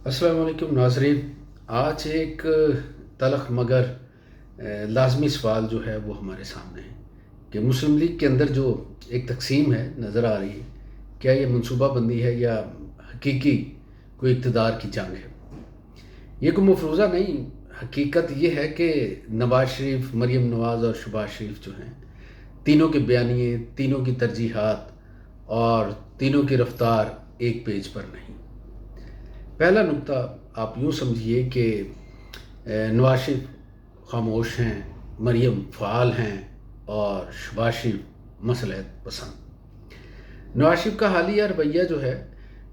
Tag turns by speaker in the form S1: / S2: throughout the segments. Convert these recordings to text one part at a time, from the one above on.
S1: अस्सलाम वालेकुम नाज़रीन। आज एक तलख़ मगर लाज़मी सवाल जो है वो हमारे सामने है कि मुस्लिम लीग के अंदर जो एक तक़सीम है नज़र आ रही है, क्या ये मनसूबा बंदी है या हकीकी कोई इक़्तिदार की जंग है। ये कोई मफरूज़ा नहीं, हकीकत ये है कि नवाज़ शरीफ, मरीम नवाज़ और शहबाज शरीफ जो हैं, तीनों के बयानिए, तीनों की तरजीहात और तीनों की रफ्तार एक पेज पर नहीं। पहला नुक्ता आप यूँ समझिए कि नवाज शरीफ खामोश हैं, मरीम फ़ाल हैं और शहबाज शरीफ मसलहत पसंद। नवाज शरीफ का हालिया रवैया जो है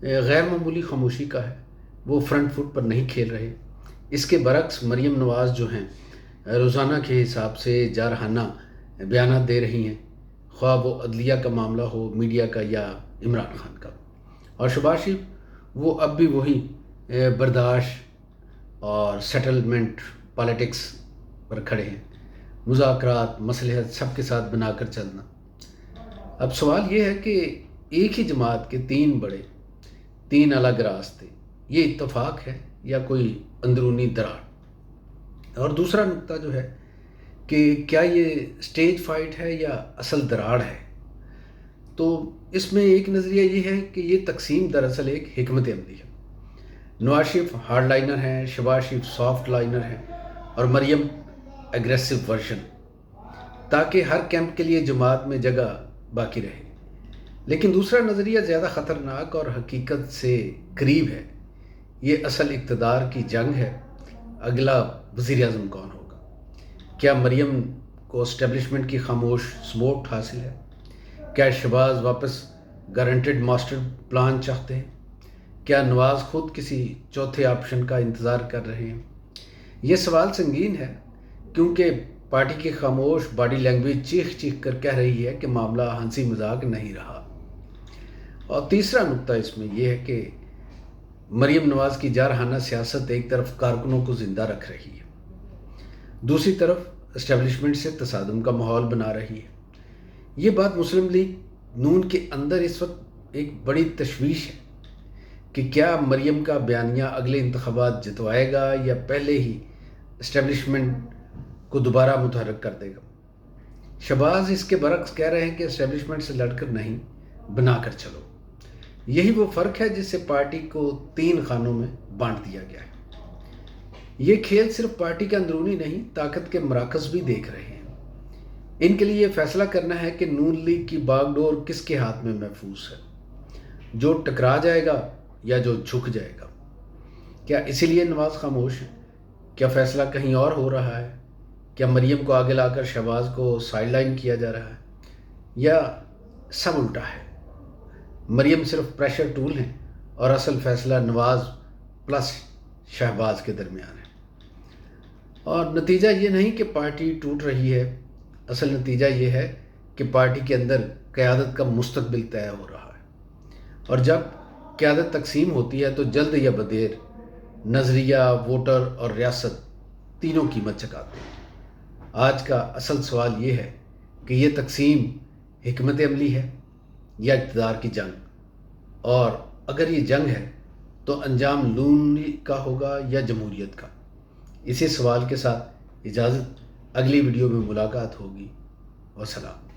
S1: गैर मामूली खामोशी का है, वो फ्रंट फुट पर नहीं खेल रहे। इसके बरक्स मरीम नवाज़ जो हैं रोज़ाना के हिसाब से जारहाना बयानात दे रही हैं, ख्वाह वो अदलिया का मामला हो, मीडिया का या इमरान खान का। और शहबाज शरीफ वो अब भी वही बर्दाश्त और सेटलमेंट पॉलिटिक्स पर खड़े हैं, मुज़ाकरात मसलहत सबके साथ बनाकर चलना। अब सवाल ये है कि एक ही जमात के तीन अलग रास्ते, ये इत्तफाक है या कोई अंदरूनी दरार। और दूसरा नुक्ता जो है कि क्या ये स्टेज फाइट है या असल दरार है। तो इसमें एक नज़रिया ये है कि ये तकसीम दरअसल एक हिकमत अमली है। नवाज शरीफ हार्ड लाइनर हैं, शहबाज शरीफ सॉफ्ट लाइनर हैं और मरीम एग्रेसिव वर्जन, ताकि हर कैंप के लिए जमात में जगह बाकी रहे। लेकिन दूसरा नज़रिया ज़्यादा ख़तरनाक और हकीकत से करीब है। ये असल इक़्तिदार की जंग है। अगला वज़ीर आज़म कौन होगा? क्या मरीम को एस्टेब्लिशमेंट की खामोश सपोर्ट हासिल है? क्या शहबाज वापस गारंटेड मास्टर प्लान चाहते हैं? क्या नवाज़ खुद किसी चौथे ऑप्शन का इंतज़ार कर रहे हैं? ये सवाल संगीन है, क्योंकि पार्टी की खामोश बॉडी लैंग्वेज चीख चीख कर कह रही है कि मामला हंसी मजाक नहीं रहा। और तीसरा नुक्ता इसमें यह है कि मरीम नवाज़ की जारहाना सियासत एक तरफ कारकुनों को ज़िंदा रख रही है, दूसरी तरफ एस्टेब्लिशमेंट से तसादम का माहौल बना रही है। ये बात मुस्लिम लीग नून के अंदर इस वक्त एक बड़ी तशवीश है कि क्या मरीम का बयानिया अगले इंतखाबात जितवाएगा या पहले ही एस्टेब्लिशमेंट को दोबारा मुतहर्रिक कर देगा। शहबाज इसके बरक्स कह रहे हैं कि एस्टेब्लिशमेंट से लड़कर नहीं, बनाकर चलो। यही वो फ़र्क है जिससे पार्टी को 3 खानों में बांट दिया गया है। ये खेल सिर्फ पार्टी का अंदरूनी नहीं, ताकत के मराकज़ भी देख रहे हैं। इनके लिए ये फैसला करना है कि नून लीग की बागडोर किसके हाथ में महफूज है, जो टकरा जाएगा या जो झुक जाएगा। क्या इसीलिए नवाज़ खामोश है? क्या फ़ैसला कहीं और हो रहा है? क्या मरीम को आगे लाकर शहबाज को साइडलाइन किया जा रहा है, या सब उल्टा है? मरीम सिर्फ प्रेशर टूल हैं और असल फ़ैसला नवाज़ प्लस शहबाज के दरमियान है। और नतीजा ये नहीं कि पार्टी टूट रही है, असल नतीजा ये है कि पार्टी के अंदर क़यादत का मुस्तकबिल तय हो रहा है। और जब क़यादत तकसीम होती है तो जल्द या बदेर नज़रिया, वोटर और रियासत तीनों कीमत चुकाते हैं। आज का असल सवाल ये है कि ये तकसीम हिकमत अमली है या इक़्तिदार की जंग, और अगर ये जंग है तो अंजाम नून का होगा या जमहूरियत का। इसी सवाल के साथ इजाज़त, अगली वीडियो में मुलाकात होगी। वसलाम।